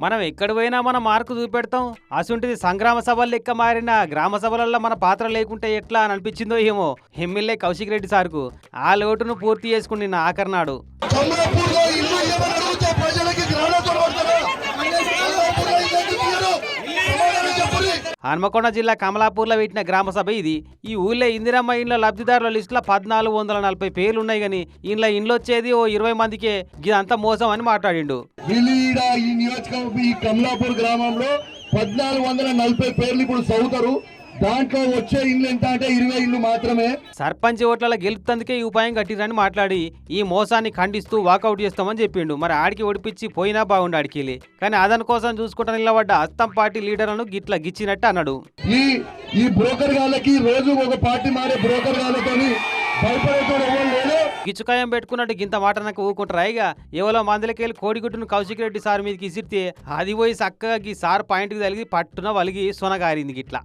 మనం ఎక్కడ పోయినా మన మార్కు చూపెడతాం. అసుంటిది సంగ్రామ సభలు లెక్క మారిన గ్రామ సభలలో మన పాత్ర లేకుంటే ఎట్లా అని అనిపించిందో ఏమో ఎమ్మెల్యే కౌశిక్ రెడ్డి సార్కు. ఆ లోటును పూర్తి చేసుకుని నిన్న ఆఖరినాడు. హన్మకొండ జిల్లా కమలాపూర్లో పెట్టిన గ్రామ సభ ఇది. ఈ ఊళ్ళో ఇందిరమ్మ ఇండ్ల లబ్ధిదారుల లిస్టులో 1440 పేర్లున్నాయి గాని ఇండ్లు వచ్చేది ఓ 20 మందికే. ఇదంతా మోసం అని మాట్లాడిండు. ఈ నియోజకవర్గం ఈ కమలాపూర్ గ్రామంలో 1440 పేర్లు ఇప్పుడు చదువుతారు. దాంట్లో వచ్చే ఇల్లు ఎంత అంటే 20 ఇల్లు మాత్రమే. సర్పంచ్ ఓట్ల గెలుపుతందుకే ఈ ఉపాయం కట్టిరని మాట్లాడి ఈ మోసాన్ని ఖండిస్తూ వాకౌట్ చేస్తామని చెప్పిండు. మరి ఆడికి ఓడిపించి పోయినా బాగుండు ఆడికి. కానీ అదన కోసం చూసుకుంటా నిలబడ్డ అస్తం పార్టీ లీడర్లను గిట్లా గిచ్చినట్టు అన్నాడు. ఈ బ్రోకర్ గాళ్ళకి రోజు ఒక పార్టీ మారే బ్రోకర్ గాళ్ళతోని గిచ్చుకాయం పెట్టుకున్నట్టు గింత మాట నాకు ఊకుంటారా? ఇక ఎవరో మందులకెళ్ళి కోడిగుడ్డును కౌశిక్ రెడ్డి సార్ మీదకి ఇసిరితే అది పోయి చక్కగా ఈ సార్ పాయింట్కి తగిలి పట్టున వలిగి సొనగారింది గిట్లా.